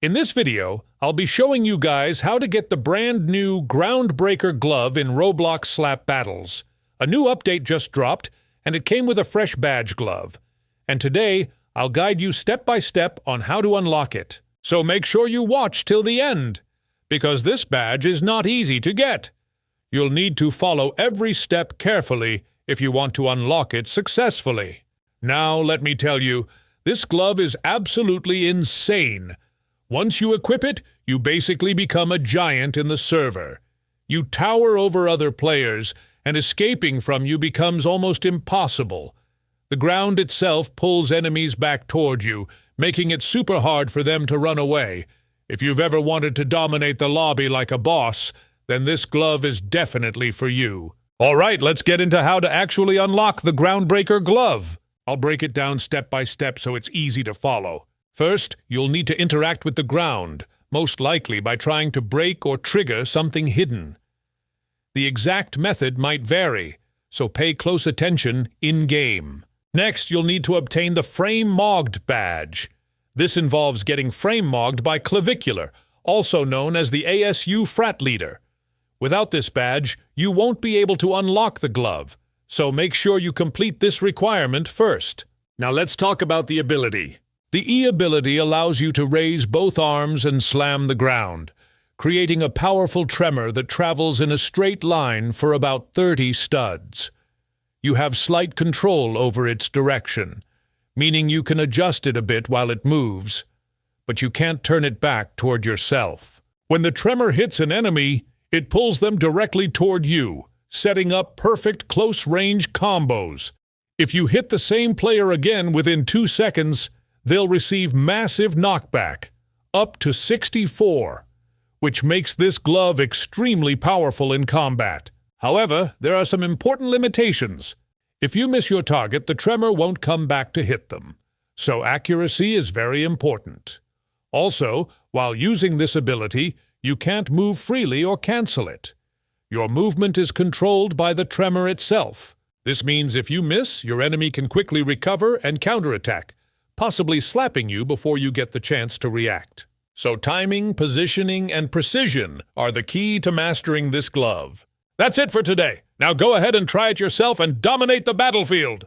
In this video, I'll be showing you guys how to get the brand new Groundbreaker glove in Roblox Slap Battles. A new update just dropped, and it came with a fresh badge glove. And today, I'll guide you step by step on how to unlock it. So make sure you watch till the end, because this badge is not easy to get. You'll need to follow every step carefully if you want to unlock it successfully. Now, let me tell you, this glove is absolutely insane. Once you equip it, you basically become a giant in the server. You tower over other players, and escaping from you becomes almost impossible. The ground itself pulls enemies back toward you, making it super hard for them to run away. If you've ever wanted to dominate the lobby like a boss, then this glove is definitely for you. Alright, let's get into how to actually unlock the Groundbreaker glove. I'll break it down step by step so it's easy to follow. First, you'll need to interact with the ground, most likely by trying to break or trigger something hidden. The exact method might vary, so pay close attention in-game. Next, you'll need to obtain the frame-mogged badge. This involves getting frame-mogged by clavicular, also known as the ASU frat leader. Without this badge, you won't be able to unlock the glove, so make sure you complete this requirement first. Now let's talk about the ability. The E ability allows you to raise both arms and slam the ground, creating a powerful tremor that travels in a straight line for about 30 studs. You have slight control over its direction, meaning you can adjust it a bit while it moves, but you can't turn it back toward yourself. When the tremor hits an enemy, it pulls them directly toward you, setting up perfect close-range combos. If you hit the same player again within 2 seconds, they'll receive massive knockback, up to 64, which makes this glove extremely powerful in combat. However, there are some important limitations. If you miss your target, the tremor won't come back to hit them, so accuracy is very important. Also, while using this ability, you can't move freely or cancel it. Your movement is controlled by the tremor itself. This means if you miss, your enemy can quickly recover and counterattack, possibly slapping you before you get the chance to react. So timing, positioning, and precision are the key to mastering this glove. That's it for today. Now go ahead and try it yourself and dominate the battlefield!